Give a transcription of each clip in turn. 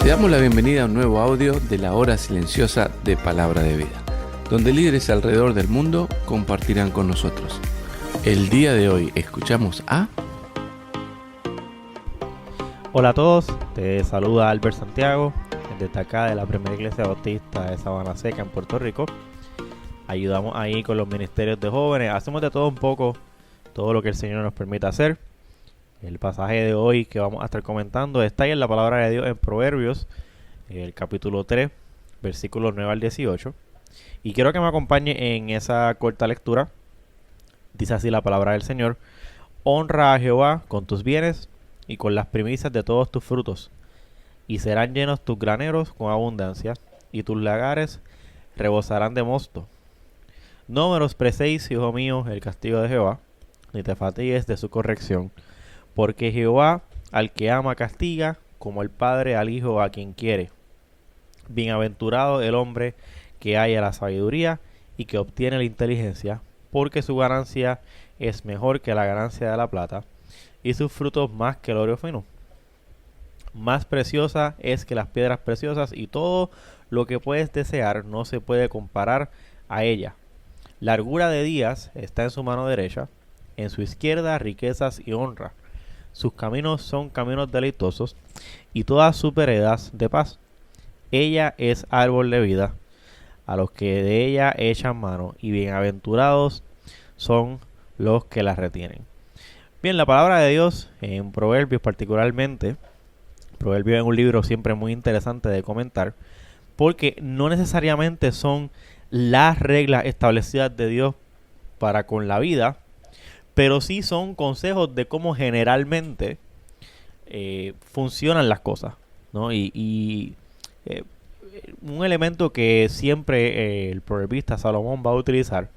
Te damos la bienvenida a un nuevo audio de la hora silenciosa de Palabra de Vida, donde líderes alrededor del mundo compartirán con nosotros. El día de hoy escuchamos a... Hola a todos, te saluda Albert Santiago, desde acá de la Primera Iglesia Bautista de Sabana Seca en Puerto Rico. Ayudamos ahí con los ministerios de jóvenes, hacemos de todo un poco, todo lo que el Señor nos permita hacer. El pasaje de hoy que vamos a estar comentando está ahí en la palabra de Dios en Proverbios, el capítulo 3, versículos 9 al 18. Y quiero que me acompañe en esa corta lectura. Dice así la palabra del Señor: honra a Jehová con tus bienes y con las primicias de todos tus frutos, y serán llenos tus graneros con abundancia, y tus lagares rebosarán de mosto. No menosprecéis, hijo mío, el castigo de Jehová, ni te fatigues de su corrección, porque Jehová al que ama castiga, como el padre al hijo a quien quiere. Bienaventurado el hombre que halla la sabiduría y que obtiene la inteligencia, porque su ganancia es mejor que la ganancia de la plata, y sus frutos más que el oro fino. Más preciosa es que las piedras preciosas, y todo lo que puedes desear no se puede comparar a ella. Largura de días está en su mano derecha, en su izquierda riquezas y honra. Sus caminos son caminos deleitosos, y todas sus veredas de paz. Ella es árbol de vida a los que de ella echan mano, y bienaventurados son los que la retienen. Bien, la palabra de Dios en Proverbios particularmente, Proverbios es un libro siempre muy interesante de comentar, porque no necesariamente son las reglas establecidas de Dios para con la vida, pero sí son consejos de cómo generalmente funcionan las cosas, ¿no? Un elemento que siempre el proverbista Salomón va a utilizar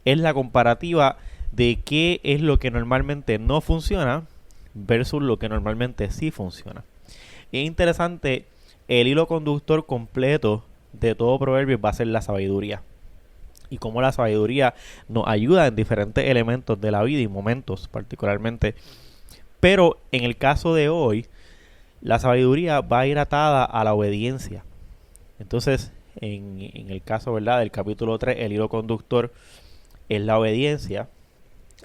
es la comparativa de qué es lo que normalmente no funciona versus lo que normalmente sí funciona. Y es interesante, el hilo conductor completo de todo proverbio va a ser la sabiduría. Y cómo la sabiduría nos ayuda en diferentes elementos de la vida y momentos particularmente. Pero en el caso de hoy, la sabiduría va a ir atada a la obediencia. Entonces, en el caso, ¿verdad?, del capítulo 3, el hilo conductor es la obediencia.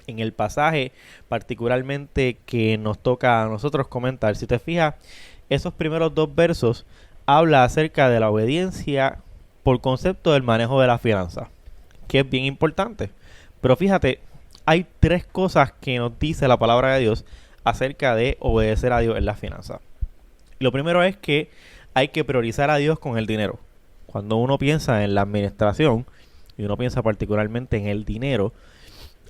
En el pasaje particularmente que nos toca a nosotros comentar, si te fijas, esos primeros dos versos habla acerca de la obediencia por concepto del manejo de las finanzas, que es bien importante. Pero fíjate, hay tres cosas que nos dice la palabra de Dios acerca de obedecer a Dios en las finanzas. Lo primero es que hay que priorizar a Dios con el dinero. Cuando uno piensa en la administración y uno piensa particularmente en el dinero,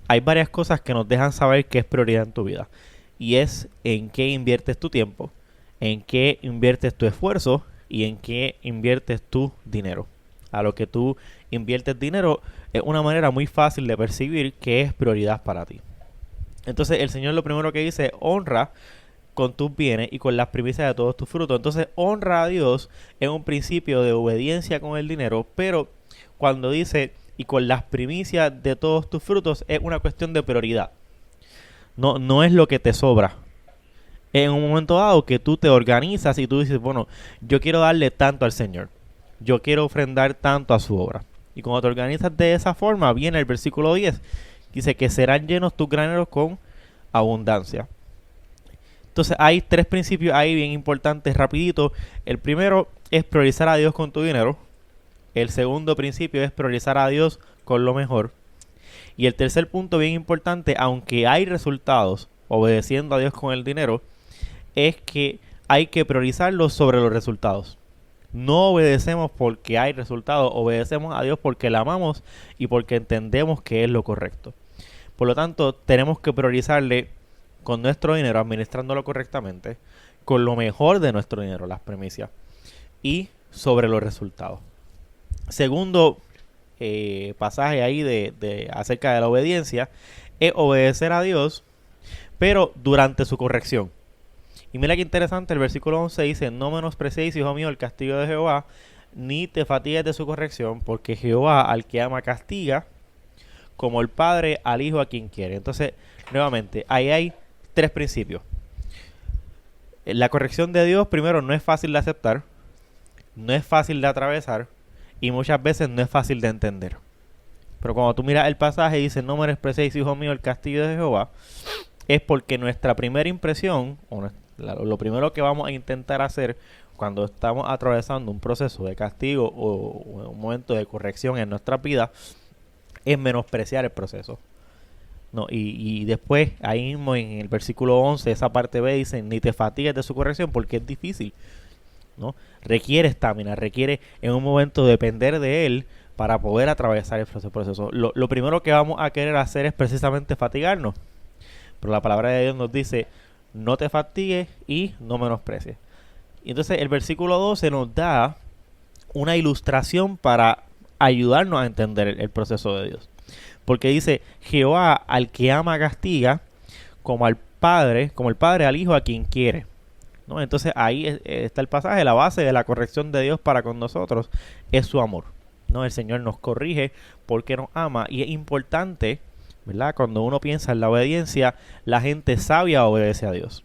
hay varias cosas que nos dejan saber qué es prioridad en tu vida. Y es en qué inviertes tu tiempo, en qué inviertes tu esfuerzo y en qué inviertes tu dinero. A lo que tú inviertes dinero es una manera muy fácil de percibir qué es prioridad para ti. Entonces el Señor lo primero que dice: honra con tus bienes y con las primicias de todos tus frutos. Entonces honra a Dios es un principio de obediencia con el dinero, pero cuando dice y con las primicias de todos tus frutos es una cuestión de prioridad. No es lo que te sobra. En un momento dado que tú te organizas y tú dices, bueno, yo quiero darle tanto al Señor, yo quiero ofrendar tanto a su obra. Y cuando te organizas de esa forma, viene el versículo 10. Dice que serán llenos tus graneros con abundancia. Entonces hay tres principios ahí bien importantes, rapidito. El primero es priorizar a Dios con tu dinero. El segundo principio es priorizar a Dios con lo mejor. Y el tercer punto bien importante, aunque hay resultados obedeciendo a Dios con el dinero, es que hay que priorizarlo sobre los resultados. No obedecemos porque hay resultados, obedecemos a Dios porque la amamos y porque entendemos que es lo correcto. Por lo tanto, tenemos que priorizarle con nuestro dinero, administrándolo correctamente, con lo mejor de nuestro dinero, las primicias, y sobre los resultados. Segundo pasaje ahí acerca de la obediencia es obedecer a Dios, pero durante su corrección. Y mira qué interesante, el versículo 11 dice: no menosprecéis, hijo mío, el castigo de Jehová, ni te fatigues de su corrección, porque Jehová al que ama castiga, como el padre al hijo a quien quiere. Entonces, nuevamente, ahí hay tres principios. La corrección de Dios, primero, no es fácil de aceptar, no es fácil de atravesar y muchas veces no es fácil de entender. Pero cuando tú miras el pasaje y dice, no menospreciéis, hijo mío, el castigo de Jehová, es porque nuestra primera impresión, lo primero que vamos a intentar hacer cuando estamos atravesando un proceso de castigo o un momento de corrección en nuestra vida, es menospreciar el proceso. No, y después, ahí mismo en el versículo 11, esa parte B dice, ni te fatigues de su corrección porque es difícil, ¿no? Requiere estamina, requiere en un momento depender de él para poder atravesar ese proceso. Lo primero que vamos a querer hacer es precisamente fatigarnos. Pero la palabra de Dios nos dice, no te fatigues y no menosprecies. Y entonces el versículo 12 nos da una ilustración para ayudarnos a entender el proceso de Dios. Porque dice, Jehová al que ama castiga, como el padre al hijo a quien quiere, ¿no? Entonces ahí está el pasaje, la base de la corrección de Dios para con nosotros es su amor, ¿no? El Señor nos corrige porque nos ama y es importante, ¿verdad? Cuando uno piensa en la obediencia, la gente sabia obedece a Dios.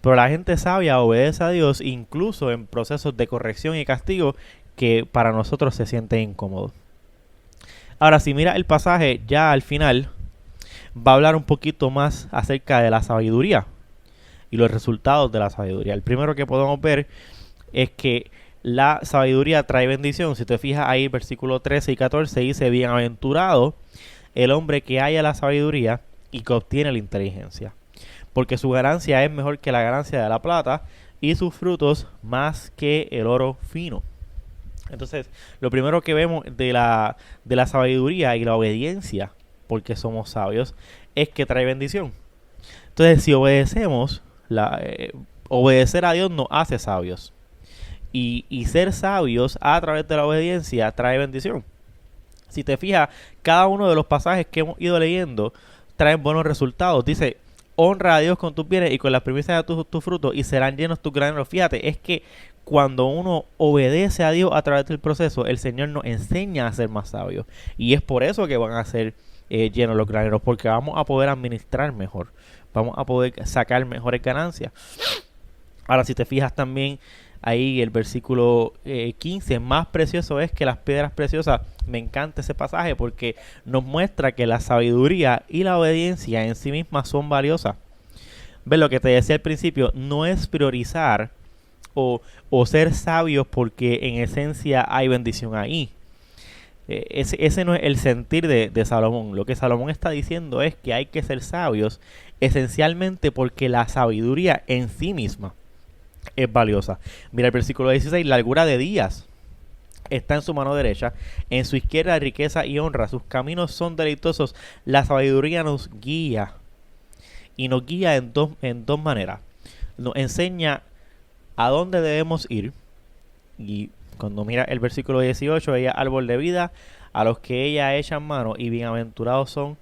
Pero la gente sabia obedece a Dios incluso en procesos de corrección y castigo que para nosotros se siente incómodo. Ahora, si mira el pasaje, ya al final va a hablar un poquito más acerca de la sabiduría y los resultados de la sabiduría. El primero que podemos ver es que la sabiduría trae bendición. Si te fijas ahí, versículo 13 y 14 dice, bienaventurado el hombre que haya la sabiduría y que obtiene la inteligencia, porque su ganancia es mejor que la ganancia de la plata y sus frutos más que el oro fino. Entonces, lo primero que vemos de la sabiduría y la obediencia, porque somos sabios, es que trae bendición. Entonces, si obedecemos, obedecer a Dios nos hace sabios. Y ser sabios a través de la obediencia trae bendición. Si te fijas, cada uno de los pasajes que hemos ido leyendo traen buenos resultados. Dice, honra a Dios con tus bienes y con las primicias de tus frutos y serán llenos tus graneros. Fíjate, es que cuando uno obedece a Dios a través del proceso, el Señor nos enseña a ser más sabios. Y es por eso que van a ser llenos los graneros, porque vamos a poder administrar mejor. Vamos a poder sacar mejores ganancias. Ahora, si te fijas también ahí el versículo 15, más precioso es que las piedras preciosas. Me encanta ese pasaje porque nos muestra que la sabiduría y la obediencia en sí mismas son valiosas. ¿Ves lo que te decía al principio? No es priorizar o ser sabios porque en esencia hay bendición ahí. Ese no es el sentir de Salomón. Lo que Salomón está diciendo es que hay que ser sabios esencialmente porque la sabiduría en sí misma es valiosa. Mira el versículo 16, largura de días está en su mano derecha, en su izquierda riqueza y honra, sus caminos son deleitosos. La sabiduría nos guía y nos guía en dos maneras. Nos enseña a dónde debemos ir, y cuando mira el versículo 18, ella árbol de vida a los que ella echa en mano y bienaventurados son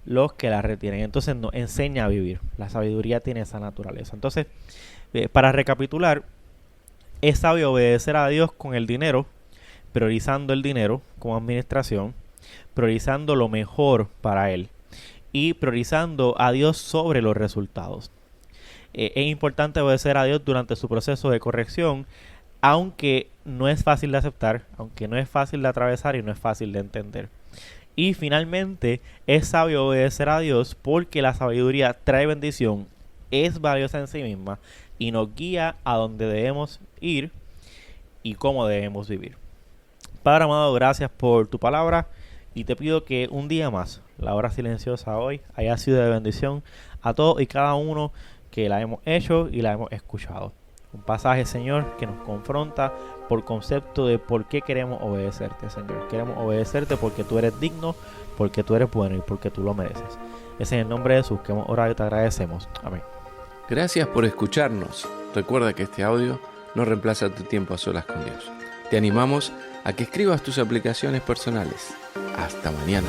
los que la retienen. Entonces nos enseña a vivir. La sabiduría tiene esa naturaleza. Entonces, para recapitular, es sabio obedecer a Dios con el dinero, priorizando el dinero como administración, priorizando lo mejor para él y priorizando a Dios sobre los resultados. Es importante obedecer a Dios durante su proceso de corrección, aunque no es fácil de aceptar, aunque no es fácil de atravesar y no es fácil de entender. Y finalmente, es sabio obedecer a Dios porque la sabiduría trae bendición, es valiosa en sí misma y nos guía a donde debemos ir y cómo debemos vivir. Padre amado, gracias por tu palabra y te pido que un día más, la hora silenciosa hoy, haya sido de bendición a todos y cada uno que la hemos hecho y la hemos escuchado. Un pasaje, Señor, que nos confronta por concepto de por qué queremos obedecerte, Señor. Queremos obedecerte porque tú eres digno, porque tú eres bueno y porque tú lo mereces. Es en el nombre de Jesús que hemos orado y te agradecemos. Amén. Gracias por escucharnos. Recuerda que este audio no reemplaza tu tiempo a solas con Dios. Te animamos a que escribas tus aplicaciones personales. Hasta mañana.